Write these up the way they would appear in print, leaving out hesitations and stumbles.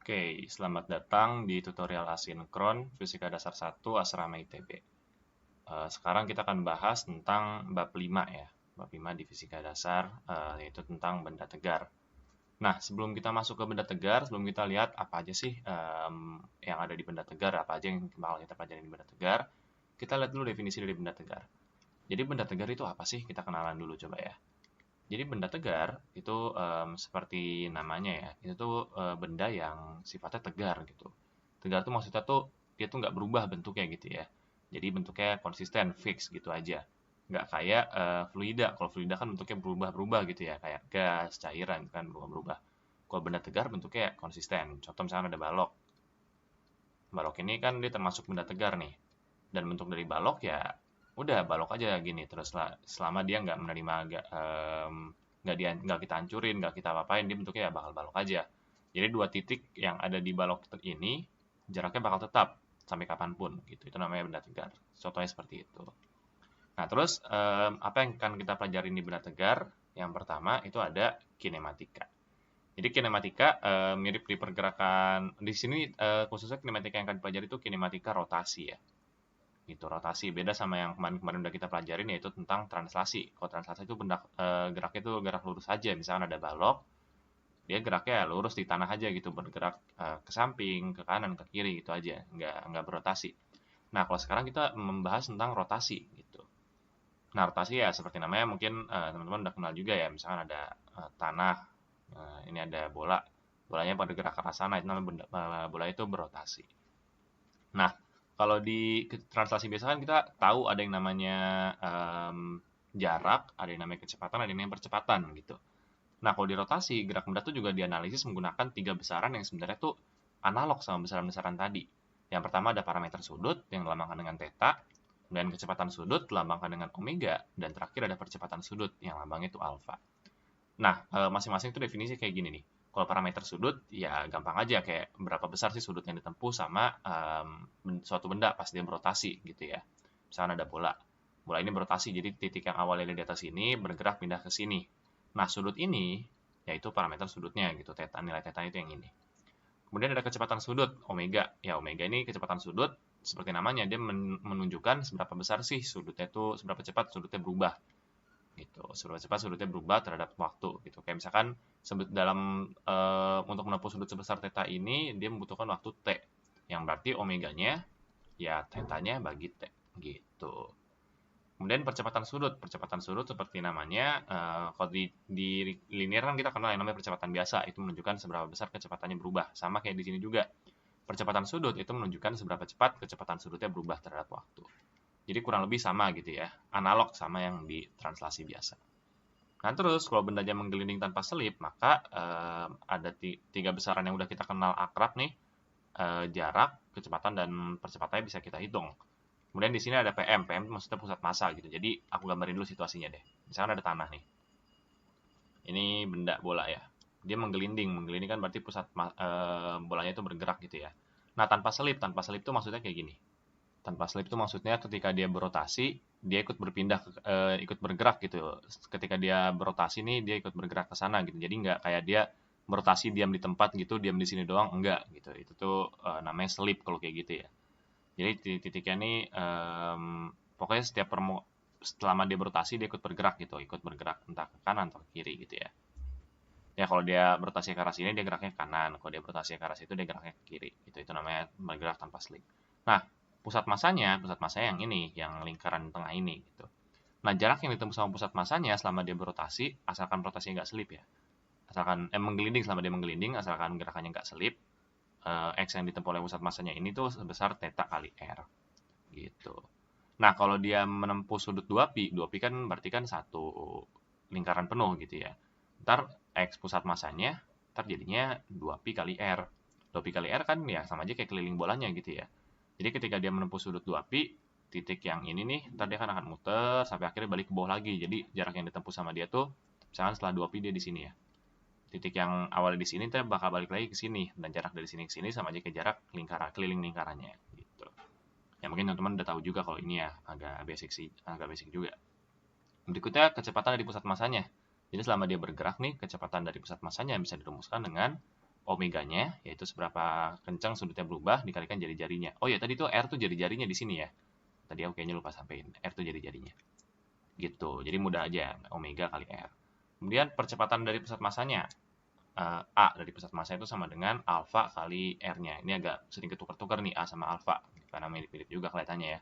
Oke, selamat datang di tutorial asinkron Fisika Dasar 1 Asrama ITB. Sekarang kita akan bahas tentang bab 5 ya. Bab 5 di Fisika Dasar, yaitu tentang benda tegar. Nah, sebelum kita masuk ke benda tegar, sebelum kita lihat apa aja sih yang ada di benda tegar, apa aja yang bakal kita pelajari di benda tegar, kita lihat dulu definisi dari benda tegar. Jadi benda tegar itu apa sih? Kita kenalan dulu coba ya. Jadi benda tegar itu seperti namanya ya, itu tuh benda yang sifatnya tegar gitu. Tegar tuh maksudnya tuh dia tuh nggak berubah bentuknya gitu ya. Jadi bentuknya konsisten, fix gitu aja. Nggak kayak fluida. Kalau fluida kan bentuknya berubah-berubah gitu ya, kayak gas, cairan kan berubah-berubah. Kalau benda tegar bentuknya konsisten. Contoh misalnya ada balok. Balok ini kan dia termasuk benda tegar nih. Dan bentuk dari balok ya udah balok aja gini terus lah selama dia nggak menerima nggak kita hancurin nggak kita apa-apain dia bentuknya ya bakal balok aja. Jadi dua titik yang ada di balok ini jaraknya bakal tetap sampai kapanpun gitu, itu namanya benda tegar. Contohnya seperti itu. Nah terus apa yang akan kita pelajari di benda tegar? Yang pertama itu ada kinematika. Jadi kinematika mirip di pergerakan di sini, khususnya kinematika yang akan dipelajari itu kinematika rotasi ya gitu. Rotasi beda sama yang kemarin-kemarin udah kita pelajarin, yaitu tentang translasi. Kalau translasi itu geraknya itu gerak lurus aja. Misalkan ada balok, dia geraknya lurus di tanah aja gitu, bergerak ke samping, ke kanan, ke kiri gitu aja, nggak berotasi. Nah kalau sekarang kita membahas tentang rotasi gitu. Nah rotasi ya seperti namanya mungkin teman-teman udah kenal juga ya. Misalkan ada tanah, ini ada bola, bolanya pada gerak ke arah sana, itu namanya bola itu berotasi. Nah, kalau di translasi biasa kan kita tahu ada yang namanya jarak, ada yang namanya kecepatan, ada yang namanya percepatan gitu. Nah, kalau di rotasi, gerak benda itu juga dianalisis menggunakan tiga besaran yang sebenarnya tuh analog sama besaran-besaran tadi. Yang pertama ada parameter sudut yang dilambangkan dengan theta, kemudian kecepatan sudut dilambangkan dengan omega, dan terakhir ada percepatan sudut yang lambangnya itu alfa. Nah, masing-masing itu definisi kayak gini nih. Kalau parameter sudut, ya gampang aja kayak berapa besar sih sudut yang ditempuh sama suatu benda pas dia berotasi gitu ya. Misalnya ada bola. Bola ini berotasi, jadi titik yang awalnya di atas ini bergerak pindah ke sini. Nah, sudut ini yaitu parameter sudutnya gitu. Nilai theta itu yang ini. Kemudian ada kecepatan sudut, omega. Ya, omega ini kecepatan sudut, seperti namanya, dia menunjukkan seberapa besar sih sudutnya itu, seberapa cepat sudutnya berubah gitu. Seberapa cepat sudutnya berubah terhadap waktu gitu. Kayak misalkan dalam untuk menempuh sudut sebesar theta ini dia membutuhkan waktu t, yang berarti omeganya ya thetanya bagi t gitu. Kemudian percepatan sudut seperti namanya, kalau di linear kan kita kenal yang namanya percepatan biasa, itu menunjukkan seberapa besar kecepatannya berubah. Sama kayak di sini juga, percepatan sudut itu menunjukkan seberapa cepat kecepatan sudutnya berubah terhadap waktu. Jadi kurang lebih sama gitu ya, analog sama yang di translasi biasa. Nah terus kalau bendanya menggelinding tanpa selip, maka ada tiga besaran yang udah kita kenal akrab nih, jarak, kecepatan, dan percepatannya bisa kita hitung. Kemudian di sini ada PM, PM itu maksudnya pusat massa gitu. Jadi aku gambarin dulu situasinya deh. Misalkan ada tanah nih, ini benda bola ya. Dia menggelinding, menggelinding kan berarti bolanya itu bergerak gitu ya. Nah tanpa selip itu maksudnya kayak gini. Tanpa selip itu maksudnya ketika dia berotasi, dia ikut berpindah, ikut bergerak gitu. Ketika dia berotasi nih, dia ikut bergerak ke sana gitu. Jadi nggak kayak dia berotasi diam di tempat gitu, diam di sini doang, enggak gitu. Itu tuh namanya selip kalau kayak gitu ya. Jadi titiknya nih, pokoknya selama dia berotasi dia ikut bergerak gitu, ikut bergerak entah ke kanan atau ke kiri gitu ya. Ya kalau dia berotasi ke arah sini dia geraknya ke kanan, kalau dia berotasi ke arah situ dia geraknya ke kiri. Itu namanya bergerak tanpa selip. Nah, pusat masanya yang ini, yang lingkaran tengah ini gitu. Nah, jarak yang ditempuh sama pusat masanya selama dia berotasi, asalkan rotasinya nggak selip ya. Asalkan menggelinding, selama dia menggelinding, asalkan gerakannya nggak selip, X yang ditempuh oleh pusat masanya ini tuh sebesar theta kali R gitu. Nah, kalau dia menempuh sudut 2pi, 2pi kan berarti kan satu lingkaran penuh gitu ya. Ntar X pusat masanya, ntar jadinya 2pi kali R. 2pi kali R kan ya sama aja kayak keliling bolanya gitu ya. Jadi ketika dia menempuh sudut 2pi, titik yang ini nih, ntar dia kan akan muter sampai akhirnya balik ke bawah lagi. Jadi jarak yang ditempuh sama dia tuh, misalkan setelah 2pi dia di sini ya. Titik yang awalnya di sini ntar bakal balik lagi ke sini, dan jarak dari sini ke sini sama aja kayak jarak keliling lingkarannya gitu. Ya mungkin teman-teman udah tahu juga kalau ini ya, agak basic juga. Berikutnya kecepatan dari pusat masanya. Jadi selama dia bergerak nih, kecepatan dari pusat masanya bisa dirumuskan dengan omeganya, yaitu seberapa kencang sudutnya berubah, dikalikan jari-jarinya. Oh ya, tadi tuh R tuh jari-jarinya di sini ya. Tadi aku kayaknya lupa sampein. R tuh jari-jarinya. Gitu. Jadi mudah aja, omega kali R. Kemudian percepatan dari pusat masanya. A dari pusat massa itu sama dengan alfa kali R-nya. Ini agak sedikit tukar-tukar nih, A sama alfa. Karena mirip-mirip juga kelihatannya ya.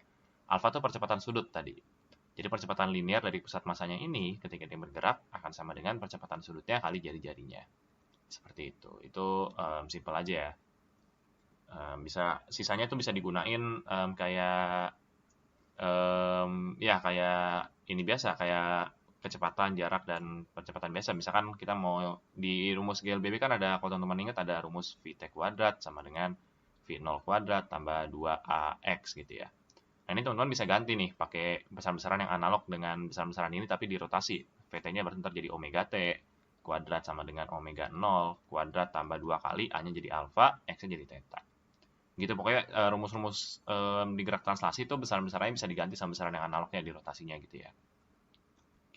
Alfa itu percepatan sudut tadi. Jadi percepatan linear dari pusat masanya ini ketika dia bergerak akan sama dengan percepatan sudutnya kali jari-jarinya. Seperti itu. Itu simple aja ya. Bisa sisanya itu bisa digunain kayak ya kayak ini biasa kayak kecepatan, jarak, dan percepatan biasa. Misalkan kita mau di rumus GLBB kan ada, kalau teman-teman ingat ada rumus VT kuadrat sama dengan V0 kuadrat tambah 2AX gitu ya. Nah ini teman-teman bisa ganti nih pakai besar-besaran yang analog dengan besar-besaran ini tapi dirotasi. VT-nya berarti ntar jadi omega T kuadrat sama dengan omega 0 kuadrat tambah 2 kali A-nya jadi alfa, X-nya jadi theta. Gitu pokoknya rumus-rumus di gerak translasi itu besaran-besarannya bisa diganti sama besaran yang analognya di rotasinya gitu ya.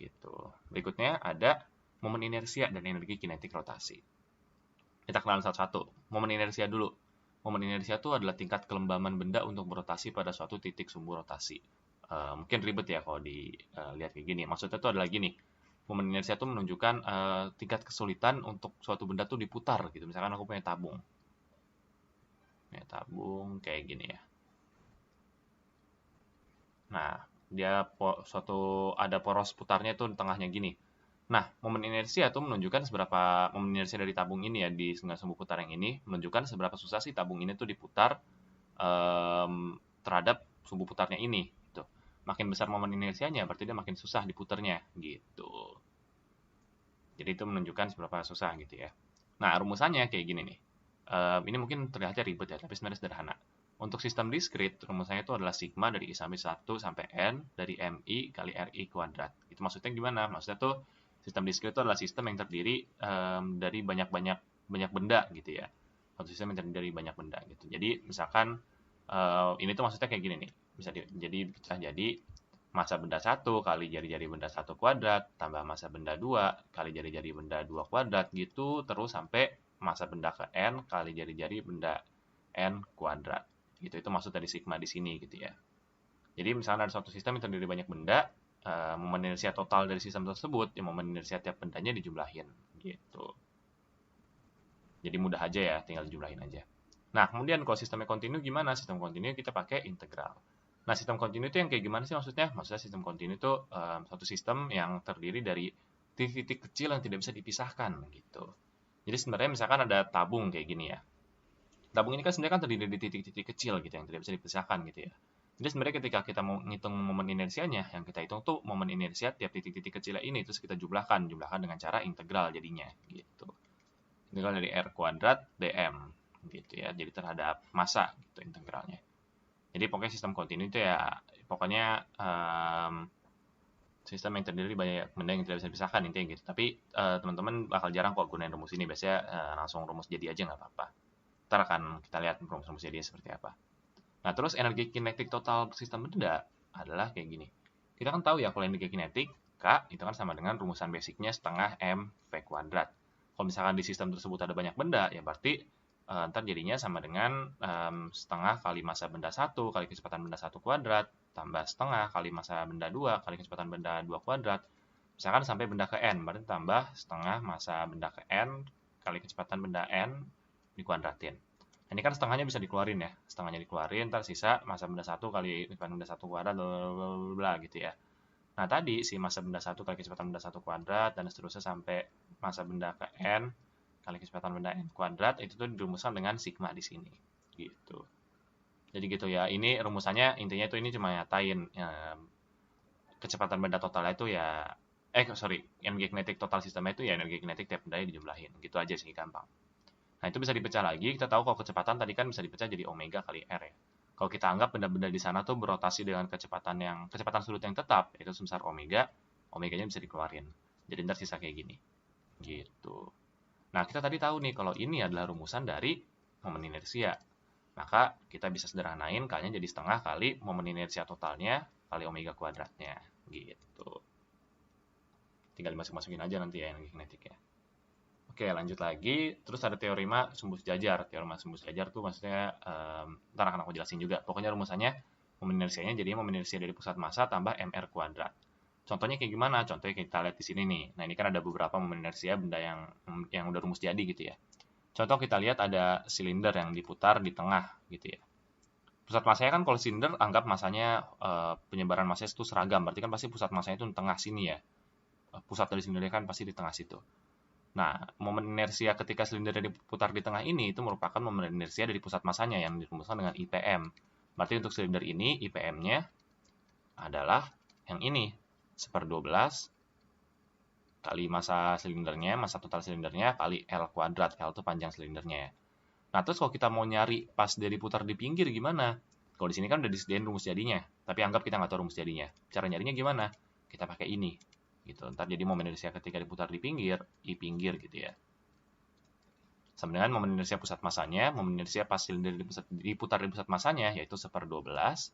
Gitu. Berikutnya ada momen inersia dan energi kinetik rotasi. Kita kenalan satu-satu. Momen inersia dulu. Momen inersia itu adalah tingkat kelembaman benda untuk berotasi pada suatu titik sumbu rotasi. Mungkin ribet ya kalau dilihat kayak gini. Maksudnya itu adalah gini. Momen inersia itu menunjukkan tingkat kesulitan untuk suatu benda tuh diputar gitu. Misalkan aku punya tabung. Punya tabung kayak gini ya. Nah, dia ada poros putarnya tuh di tengahnya gini. Nah, momen inersia itu menunjukkan seberapa momen inersia dari tabung ini ya di sumbu putar yang ini menunjukkan seberapa susah sih tabung ini tuh diputar terhadap sumbu putarnya ini. Gitu. Makin besar momen inersianya, berarti dia makin susah diputarnya gitu. Jadi itu menunjukkan seberapa susah gitu ya. Nah, rumusannya kayak gini nih. Ini mungkin terlihatnya ribet ya, tapi sebenarnya sederhana. Untuk sistem diskrit, rumusnya itu adalah sigma dari I sampai 1 sampai N dari MI kali RI kuadrat. Itu maksudnya gimana? Maksudnya tuh sistem diskrit itu adalah sistem yang terdiri dari banyak benda gitu ya. Satu sistem yang terdiri dari banyak benda gitu. Jadi misalkan ini tuh maksudnya kayak gini nih. Bisa jadi massa benda 1 kali jari-jari benda 1 kuadrat tambah massa benda 2 kali jari-jari benda 2 kuadrat gitu terus sampai massa benda ke N kali jari-jari benda N kuadrat. Gitu, itu maksud dari sigma di sini gitu ya. Jadi misalnya ada suatu sistem yang terdiri banyak benda, momen inersia total dari sistem tersebut, ya momen inersia tiap bendanya dijumlahin gitu. Jadi mudah aja ya, tinggal dijumlahin aja. Nah, kemudian kalau sistemnya kontinu gimana? Sistem kontinu kita pakai integral. Nah, sistem kontinu itu yang kayak gimana sih maksudnya? Maksudnya sistem kontinu itu suatu sistem yang terdiri dari titik-titik kecil yang tidak bisa dipisahkan gitu. Jadi sebenarnya misalkan ada tabung kayak gini ya. Tabung ini kan sebenarnya kan terdiri dari titik-titik kecil gitu yang tidak bisa dipisahkan gitu ya. Jadi sebenarnya ketika kita mau ngitung momen inersianya, yang kita hitung tuh momen inersia tiap titik-titik kecil ini terus kita jumlahkan dengan cara integral jadinya gitu. Integral dari R kuadrat dm gitu ya. Jadi terhadap massa gitu integralnya. Jadi pokoknya sistem kontinu itu ya pokoknya sistem yang terdiri banyak benda yang tidak bisa dipisahkan intinya gitu. Tapi teman-teman bakal jarang kok gunain rumus ini. Biasanya langsung rumus jadi aja nggak apa-apa. Ntar akan kita lihat rumus jadi seperti apa. Nah, terus energi kinetik total sistem benda adalah kayak gini. Kita kan tahu ya kalau energi kinetik, K itu kan sama dengan rumusan basicnya setengah M V kuadrat. Kalau misalkan di sistem tersebut ada banyak benda, ya berarti ntar jadinya sama dengan setengah kali massa benda 1 kali kecepatan benda 1 kuadrat, tambah setengah kali massa benda 2 kali kecepatan benda 2 kuadrat. Misalkan sampai benda ke N, berarti tambah setengah massa benda ke N kali kecepatan benda N dikuadratin. Nah, ini kan setengahnya bisa dikeluarin ya. Setengahnya dikeluarin, ntar sisa massa benda 1 kali kecepatan benda 1 kuadrat, bla gitu ya. Nah, tadi si massa benda 1 kali kecepatan benda 1 kuadrat, dan seterusnya sampai massa benda ke N kali kecepatan benda N kuadrat, itu tuh dirumuskan dengan sigma di sini. Gitu. Jadi gitu ya, ini rumusannya intinya itu ini cuma nyatain kecepatan benda totalnya itu ya, energi kinetik total sistemnya itu ya energi kinetik tiap bendanya dijumlahin. Gitu aja sih, gampang. Nah, itu bisa dipecah lagi. Kita tahu kalau kecepatan tadi kan bisa dipecah jadi omega kali R ya. Kalau kita anggap benda-benda di sana tuh berotasi dengan kecepatan sudut yang tetap, yaitu sebesar omega, omeganya bisa dikeluarin. Jadi ntar sisa kayak gini. Gitu. Nah, kita tadi tahu nih kalau ini adalah rumusan dari momen inersia. Maka kita bisa sederhanain K-nya jadi setengah kali momen inersia totalnya kali omega kuadratnya. Gitu. Tinggal dimasukin aja nanti ya energi kinetik ya. Oke, lanjut lagi. Terus ada teorema sumbu sejajar. Teorema sumbu sejajar tuh maksudnya, ntar akan aku jelasin juga. Pokoknya rumusannya, momen inersianya jadi momen inersia dari pusat massa tambah mr kuadrat. Contohnya kayak gimana? Contohnya kita lihat di sini nih. Nah, ini kan ada beberapa momen inersia benda yang udah rumus jadi gitu ya. Contoh kita lihat ada silinder yang diputar di tengah gitu ya. Pusat masanya kan kalau silinder anggap masanya, penyebaran masanya itu seragam. Berarti kan pasti pusat masanya itu di tengah sini ya. Pusat dari silindernya kan pasti di tengah situ. Nah, momen inersia ketika silinder diputar di tengah ini itu merupakan momen inersia dari pusat masanya yang dirumuskan dengan IPM. Berarti untuk silinder ini IPM-nya adalah yang ini, 1/12 kali massa silindernya, massa total silindernya kali L kuadrat. L itu panjang silindernya ya. Nah, terus kalau kita mau nyari pas dia diputar di pinggir gimana? Kalau di sini kan udah disediain rumus jadinya, tapi anggap kita nggak tahu rumus jadinya. Cara nyarinya gimana? Kita pakai ini gitu. Ntar jadi momen inersia ketika diputar di pinggir, I pinggir gitu ya. Sama dengan momen inersia pusat masanya, momen inersia pas silinder diputar di pusat masanya, yaitu 1/12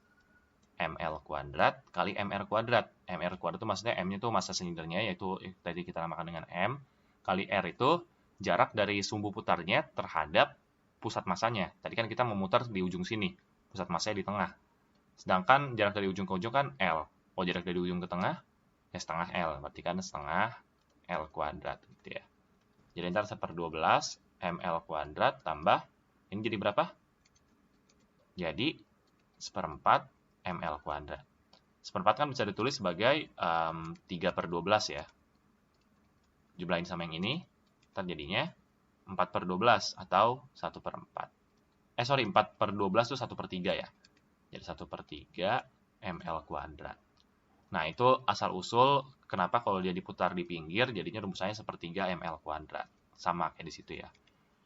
ml kuadrat kali mr kuadrat. Mr kuadrat itu maksudnya M-nya itu massa silindernya, yaitu tadi kita namakan dengan M, kali R itu jarak dari sumbu putarnya terhadap pusat masanya. Tadi kan kita memutar di ujung sini, pusat masanya di tengah. Sedangkan jarak dari ujung ke ujung kan L. Oh, jarak dari ujung ke tengah, ya setengah L, berarti kan setengah L kuadrat gitu ya. Jadi ntar 1/12 ml kuadrat tambah, ini jadi berapa? Jadi 1/4 ml kuadrat. 1/4 kan bisa ditulis sebagai 3/12 ya. Jumlahin sama yang ini, ntar jadinya 4/12 atau 1/4. 4/12 itu 1/3 ya. Jadi 1/3 ml kuadrat. Nah, itu asal-usul kenapa kalau dia diputar di pinggir, jadinya rumusannya 1/3 ml kuadrat. Sama kayak di situ ya.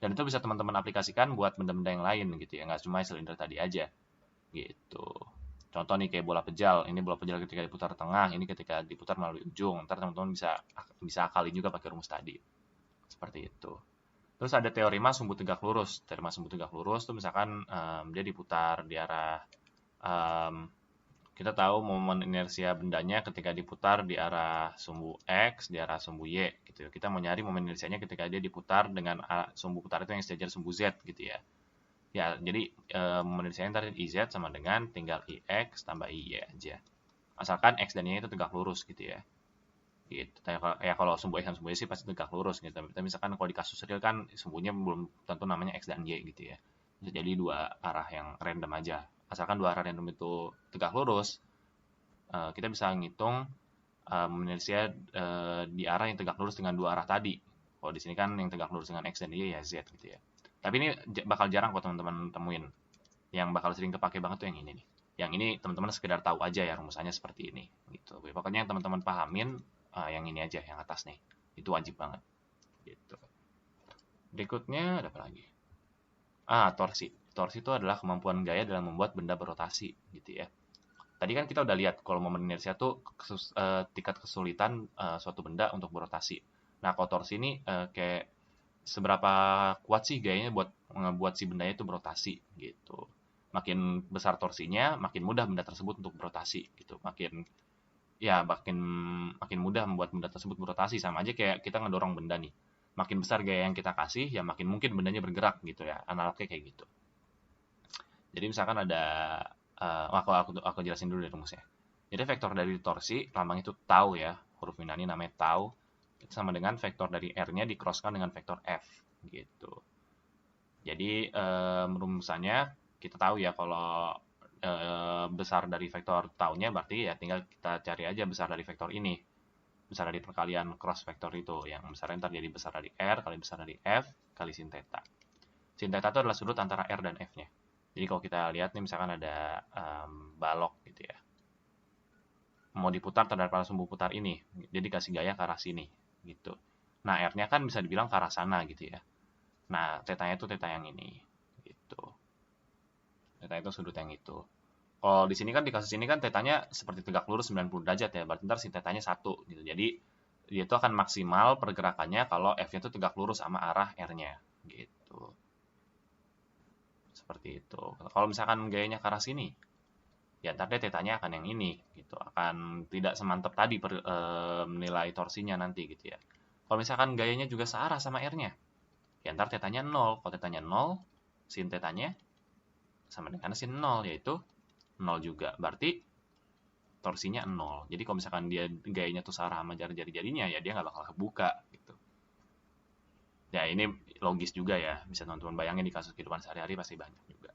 Dan itu bisa teman-teman aplikasikan buat benda-benda yang lain gitu ya, nggak cuma silinder tadi aja. Gitu. Contoh nih kayak bola pejal. Ini bola pejal ketika diputar tengah, ini ketika diputar melalui ujung. Ntar teman-teman bisa akalin juga pakai rumus tadi. Seperti itu. Terus ada teorema sumbu tegak lurus. Teorema sumbu tegak lurus itu misalkan dia diputar di arah kita tahu momen inersia bendanya ketika diputar di arah sumbu X, di arah sumbu Y gitu. Kita mau nyari momen inersianya ketika dia diputar dengan sumbu putar itu yang sejajar sumbu Z gitu ya. Ya, jadi momen inersianya ntar IZ sama dengan tinggal IX tambah IY aja. Asalkan X dan Y itu tegak lurus gitu ya. Gitu. Ya kalau sumbu X dan sumbu Y sih pasti tegak lurus gitu. Tapi misalkan kalau di kasus real kan sumbunya belum tentu namanya X dan Y gitu ya. Bisa jadi dua arah yang random aja. Asalkan dua arah random itu tegak lurus, kita bisa ngitung momen inersia di arah yang tegak lurus dengan dua arah tadi. Kalau di sini kan yang tegak lurus dengan X dan Y ya Z gitu ya. Tapi ini bakal jarang kok teman-teman temuin. Yang bakal sering kepake banget tuh yang ini nih. Yang ini teman-teman sekedar tahu aja ya rumusannya seperti ini gitu. Pokoknya yang teman-teman pahamin yang ini aja, yang atas nih. Itu wajib banget gitu. Berikutnya ada apa lagi? Torsi. Torsi itu adalah kemampuan gaya dalam membuat benda berotasi gitu ya. Tadi kan kita udah lihat kalau momen inersia tuh tingkat kesulitan suatu benda untuk berotasi. Nah, kalau torsi ini kayak seberapa kuat sih gayanya buat ngebuat si bendanya itu berotasi gitu. Makin besar torsinya, makin mudah benda tersebut untuk berotasi gitu. Makin mudah membuat benda tersebut berotasi, sama aja kayak kita ngedorong benda nih. Makin besar gaya yang kita kasih, ya makin mungkin bendanya bergerak gitu ya. Analognya kayak gitu. Jadi misalkan ada aku jelasin dulu dari rumusnya. Jadi vektor dari torsi, lambang itu tau ya, huruf Yunani namanya tau, itu sama dengan vektor dari R-nya di-crosskan dengan vektor F gitu. Jadi rumusannya kita tahu ya kalau besar dari vektor taunya berarti ya tinggal kita cari aja besar dari vektor ini. Besar dari perkalian cross vektor itu, yang besarnya ntar jadi besar dari R kali besar dari F kali sin theta. Sin theta itu adalah sudut antara R dan F-nya. Jadi kalau kita lihat nih misalkan ada balok gitu ya, mau diputar terhadap sumbu putar ini, jadi kasih gaya ke arah sini gitu. Nah, R-nya kan bisa dibilang ke arah sana gitu ya. Nah, tetanya itu teta yang ini gitu. Teta itu sudut yang itu. Kalau di sini kan di kasus ini kan tetanya seperti tegak lurus 90 derajat ya, berarti ntar sin tetanya 1 gitu. Jadi dia itu akan maksimal pergerakannya kalau F-nya itu tegak lurus sama arah R-nya gitu. Seperti itu. Kalau misalkan gayanya ke arah sini, ya ntar deh tetanya akan yang ini gitu, akan tidak semantap tadi menilai torsinya nanti gitu ya. Kalau misalkan gayanya juga searah sama R-nya, ya ntar tetanya 0. Kalau tetanya 0, sin tetanya sama dengan sin 0, yaitu 0 juga. Berarti torsinya 0. Jadi kalau misalkan dia gayanya tuh searah sama jari-jarinya, ya dia nggak bakal kebuka gitu. Ya ini logis juga ya, bisa teman-teman bayangin di kasus kehidupan sehari-hari pasti banyak juga.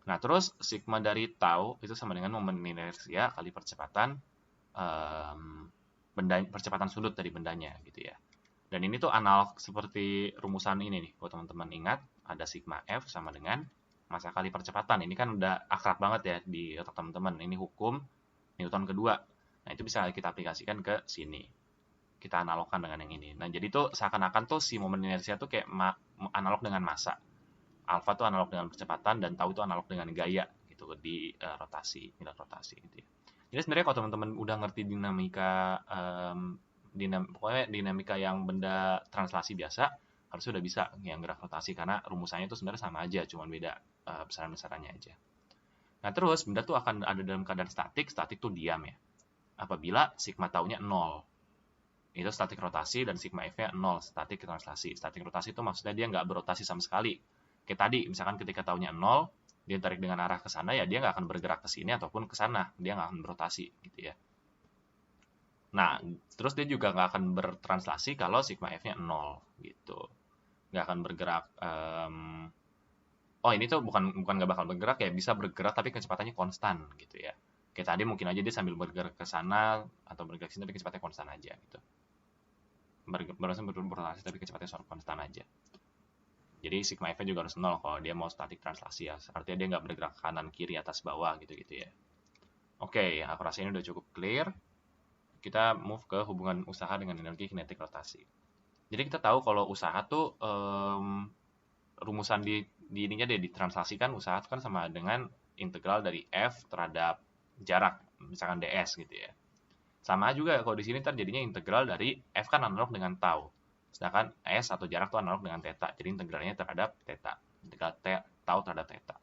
Nah terus sigma dari tau itu sama dengan momen inersia kali percepatan percepatan sudut dari bendanya gitu ya. Dan ini tuh analog seperti rumusan ini nih, buat teman-teman ingat, ada sigma F sama dengan massa kali percepatan. Ini kan udah akrab banget ya di otak teman-teman. Ini hukum Newton kedua. Nah, itu bisa kita aplikasikan ke sini. Kita analogkan dengan yang ini. Nah, jadi tuh seakan-akan tuh si momen inersia tuh kayak analog dengan massa. Alfa tuh analog dengan percepatan dan tau itu analog dengan gaya gitu di rotasi, nilai rotasi gitu ya. Jadi sebenarnya kalau teman-teman udah ngerti dinamika pokoknya dinamika yang benda translasi biasa harus sudah bisa yang gerak rotasi karena rumusannya itu sebenarnya sama aja, cuma beda besaran-besarannya aja. Nah terus benda tuh akan ada dalam keadaan statik tuh diam ya. Apabila sigma taunya 0, itu statik rotasi dan sigma F-nya 0, statik translasi. Statik rotasi itu maksudnya dia nggak berotasi sama sekali. Kayak tadi, misalkan ketika taunya 0, dia tarik dengan arah ke sana, ya dia nggak akan bergerak ke sini ataupun ke sana. Dia nggak akan berotasi gitu ya. Nah, terus dia juga nggak akan bertranslasi kalau sigma F-nya 0 gitu. Nggak akan bergerak. Oh, ini tuh bukan nggak bakal bergerak ya, bisa bergerak tapi kecepatannya konstan gitu ya. Kayak tadi mungkin aja dia sambil bergerak ke sana atau bergerak ke sini tapi kecepatannya konstan aja gitu. Bertranslasi tapi kecepatannya konstan aja. Jadi sigma F juga harus 0 kalau dia mau statik translasi ya. Artinya dia nggak bergerak kanan, kiri, atas, bawah gitu-gitu ya. Oke, aku rasa ini udah cukup clear. Kita move ke hubungan usaha dengan energi kinetik rotasi. Jadi kita tahu kalau usaha tuh rumusan di ininya deh ditranslasikan usaha itu kan sama dengan integral dari F terhadap jarak, misalkan ds gitu ya. Sama juga kalau di sini jadinya integral dari F kan analog dengan tau. Sedangkan S atau jarak itu analog dengan theta. Jadi integralnya terhadap theta. Integral tau terhadap theta.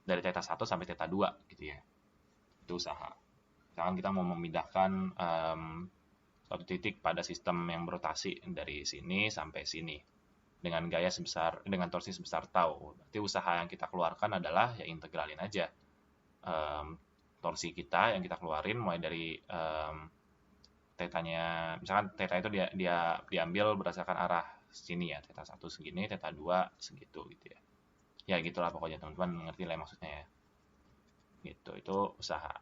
Dari theta 1 sampai theta 2 gitu ya. Itu usaha. Misalkan kita mau memindahkan suatu titik pada sistem yang berotasi dari sini sampai sini dengan torsi sebesar tau. Berarti usaha yang kita keluarkan adalah ya integralin aja torsi kita yang kita keluarin mulai dari tetanya, misalkan theta itu dia diambil berdasarkan arah sini ya, theta 1 segini, theta 2 segitu gitu ya. Ya gitulah pokoknya teman-teman ngerti lah maksudnya ya. Gitu, itu usaha.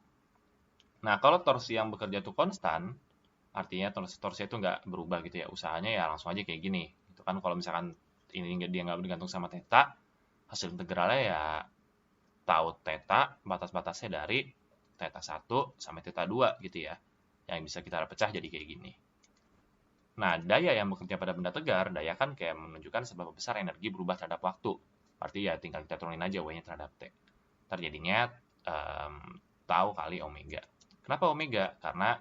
Nah, kalau torsi yang bekerja itu konstan, artinya torsi itu nggak berubah gitu ya, usahanya ya langsung aja kayak gini. Itu kan kalau misalkan ini dia nggak bergantung sama theta, hasil integralnya ya tau theta, batas-batasnya dari theta 1 sampai theta 2 gitu ya. Yang bisa kita pecah jadi kayak gini. Nah, daya yang bekerja pada benda tegar, daya kan kayak menunjukkan seberapa besar energi berubah terhadap waktu. Berarti ya tinggal kita turunin aja W-nya terhadap T. Terjadinya tau kali omega. Kenapa omega? Karena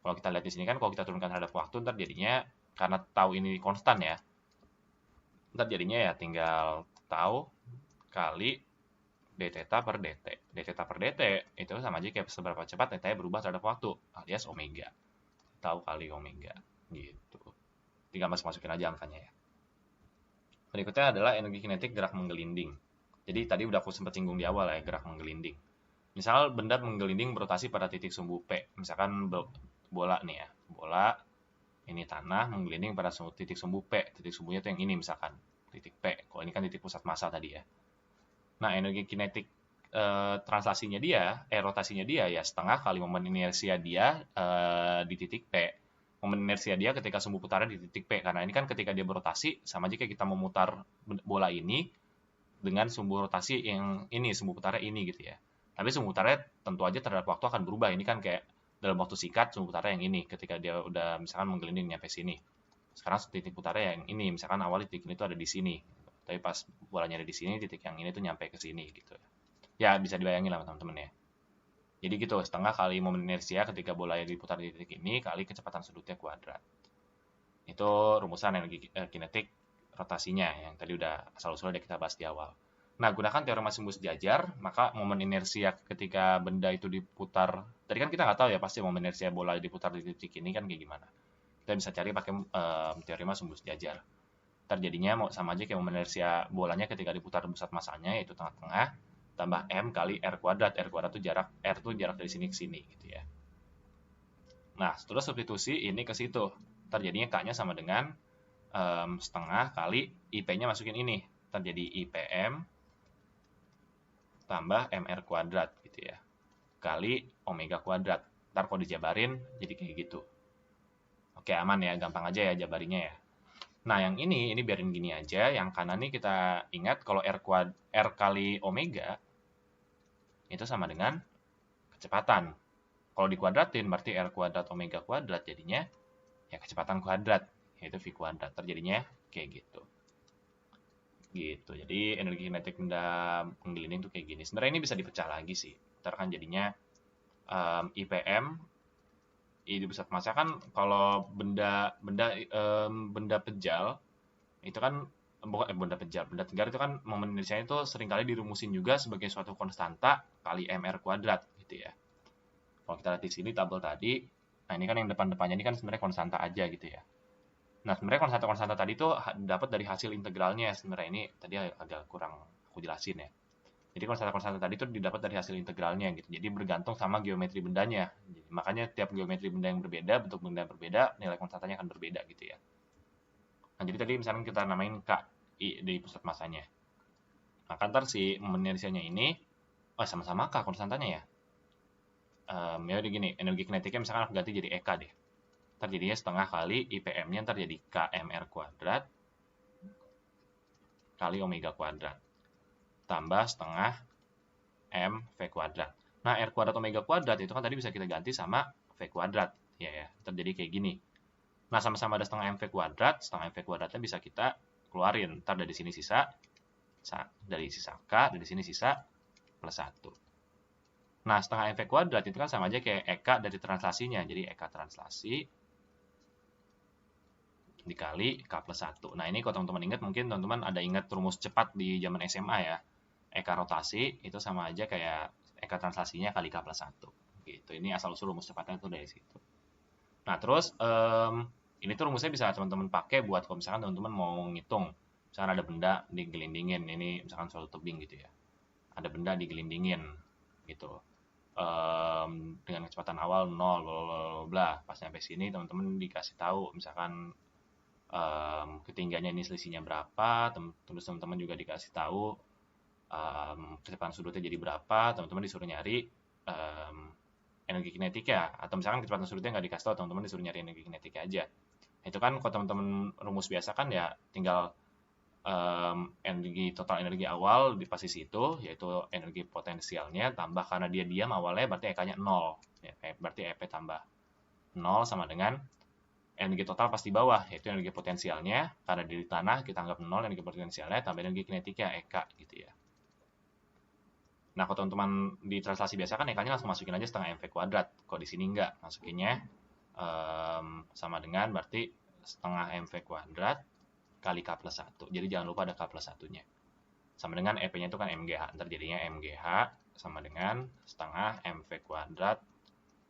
kalau kita lihat di sini kan kalau kita turunkan terhadap waktu, jadinya karena tau ini konstan ya. Jadinya ya tinggal tau kali d theta per dt. D theta per dt itu sama aja kayak seberapa cepat theta berubah terhadap waktu, alias omega. Tau kali omega gitu. Tinggal masukin aja angkanya ya. Berikutnya adalah energi kinetik gerak menggelinding. Jadi tadi udah aku sempat singgung di awal ya, gerak menggelinding. Misal benda menggelinding berotasi pada titik sumbu P. Misalkan bola nih ya, bola ini tanah menggelinding pada titik sumbu P. Titik sumbunya itu yang ini misalkan, titik P. Kalau ini kan titik pusat massa tadi ya. Nah, energi kinetik translasinya dia, rotasinya dia ya setengah kali momen inersia dia di titik P. Momen inersia dia ketika sumbu putarnya di titik P. Karena ini kan ketika dia berotasi, sama aja kayak kita memutar bola ini dengan sumbu rotasi yang ini, sumbu putarnya ini gitu ya. Tapi sumbu putarnya tentu aja terhadap waktu akan berubah. Ini kan kayak dalam waktu singkat sumbu putarnya yang ini ketika dia udah misalkan menggelinding nyampe sini. Sekarang titik putarnya yang ini, misalkan awalnya titik ini tuh ada di sini. Tapi pas bolanya ada di sini, titik yang ini tuh nyampe ke sini gitu. Ya bisa dibayangin lah teman-teman ya. Jadi gitu, setengah kali momen inersia ketika bola yang diputar di titik ini kali kecepatan sudutnya kuadrat. Itu rumusan energi kinetik rotasinya yang tadi udah asal-usulnya kita bahas di awal. Nah, gunakan teorema sumbu sejajar, maka momen inersia ketika benda itu diputar, tadi kan kita nggak tahu ya pasti momen inersia bola diputar di titik ini kan kayak gimana. Kita bisa cari pakai teorema Sumbu Sejajar. Terjadinya mau sama aja kayak inersia bolanya ketika diputar pusat masanya, yaitu tengah-tengah, tambah M kali R kuadrat. R kuadrat itu jarak, R itu jarak dari sini ke sini gitu ya. Nah, terus substitusi ini ke situ. Terjadinya K-nya sama dengan setengah kali IP-nya masukin ini. Terjadi IPM tambah MR kuadrat gitu ya. Kali omega kuadrat. Ntar kalau dijabarin jadi kayak gitu. Oke, aman ya, gampang aja ya jabarinya ya. Nah, yang ini biarin gini aja. Yang kanan nih kita ingat kalau R kali omega itu sama dengan kecepatan. Kalau dikuadratin berarti R kuadrat omega kuadrat, jadinya ya kecepatan kuadrat, yaitu V kuadrat. Terjadinya kayak gitu. Gitu. Jadi energi kinetik benda menggelinding tuh kayak gini. Sebenarnya ini bisa dipecah lagi sih. Ntar kan jadinya IPM di pusat massa kan, kalau benda pejal itu kan benda pejal, benda tegar itu kan momen inersianya itu seringkali dirumusin juga sebagai suatu konstanta kali mr kuadrat gitu ya. Kalau kita lihat di sini tabel tadi, nah ini kan yang depan-depannya ini kan sebenarnya konstanta aja gitu ya. Nah, sebenarnya konstanta-konstanta tadi itu dapat dari hasil integralnya. Sebenarnya ini tadi agak kurang aku jelasin ya. Jadi konstanta-konstanta tadi itu didapat dari hasil integralnya gitu. Jadi bergantung sama geometri bendanya. Jadi, makanya tiap geometri benda yang berbeda, bentuk benda yang berbeda, nilai konstantanya akan berbeda gitu ya. Nah, jadi tadi misalnya kita namain K di pusat masanya. Nah, kan ntar si inersianya ini, sama-sama K konstantanya ya. Ya udah gini, energi kinetiknya misalkan aku ganti jadi EK deh. Ntar jadinya setengah kali IPM-nya ntar jadi KMR kuadrat kali omega kuadrat tambah setengah M V kuadrat. Nah, R kuadrat omega kuadrat itu kan tadi bisa kita ganti sama V kuadrat. Ya, terjadi kayak gini. Nah, sama-sama ada setengah M V kuadrat, setengah M V kuadratnya bisa kita keluarin. Ntar dari sini sisa K, dari sini sisa plus 1. Nah, setengah M V kuadrat itu kan sama aja kayak EK dari translasinya. Jadi EK translasi dikali K plus 1. Nah, ini kalau teman-teman ingat, mungkin teman-teman ada ingat rumus cepat di zaman SMA ya. EK rotasi itu sama aja kayak EK translasinya kali K plus 1. Gitu. Ini asal-usul rumus cepatnya itu dari situ. Nah, terus ini tuh rumusnya bisa teman-teman pakai buat kalau misalkan teman-teman mau ngitung. Misalkan ada benda digelindingin, ini misalkan suatu tebing gitu ya. Ada benda digelindingin gitu. Dengan kecepatan awal 0, bla bla. Pas sampai sini teman-teman dikasih tahu misalkan ketinggiannya ini selisihnya berapa, terus teman-teman juga dikasih tahu kecepatan sudutnya jadi berapa, teman-teman disuruh nyari energi kinetika, atau misalkan kecepatan sudutnya nggak dikasih tahu, teman-teman disuruh nyari energi kinetika aja. Itu kan kalau teman-teman rumus biasa kan ya tinggal total energi awal di posisi itu, yaitu energi potensialnya tambah karena dia diam awalnya berarti EK-nya 0. Ya, berarti EP tambah 0 sama dengan energi total pas di bawah, yaitu energi potensialnya, karena di tanah kita anggap 0 energi potensialnya, tambah energi kinetika, EK gitu ya. Nah, kalau teman-teman di translasi biasa kan EK-nya langsung masukin aja setengah MV kuadrat. Kalau di sini enggak, masukinnya sama dengan berarti setengah MV kuadrat kali K plus 1. Jadi jangan lupa ada K plus 1-nya. Sama dengan EP-nya itu kan MGH. Ntar jadinya MGH sama dengan setengah MV kuadrat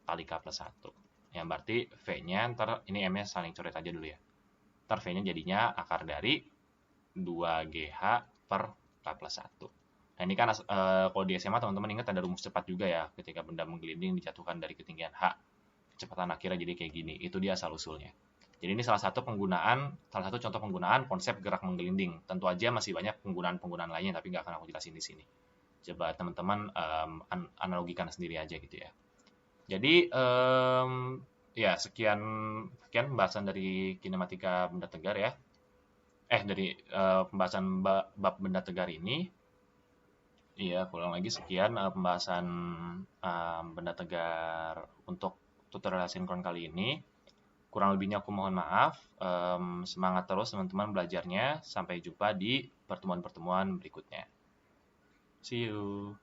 kali K plus 1. Yang berarti V-nya, ntar ini M-nya saling coret aja dulu ya. Ntar V-nya jadinya akar dari 2GH per K plus 1. Nah, ini kan kalau di SMA teman-teman ingat ada rumus cepat juga ya, ketika benda menggelinding dijatuhkan dari ketinggian H. Kecepatan akhirnya jadi kayak gini. Itu dia asal-usulnya. Jadi ini salah satu contoh penggunaan konsep gerak menggelinding. Tentu aja masih banyak penggunaan-penggunaan lainnya, tapi nggak akan aku jelasin di sini. Coba teman-teman analogikan sendiri aja gitu ya. Jadi ya sekian pembahasan dari kinematika benda tegar ya. Dari pembahasan bab benda tegar ini. Iya, ulang lagi sekian pembahasan benda tegar untuk tutorial sinkron kali ini. Kurang lebihnya aku mohon maaf. Semangat terus teman-teman belajarnya. Sampai jumpa di pertemuan-pertemuan berikutnya. See you.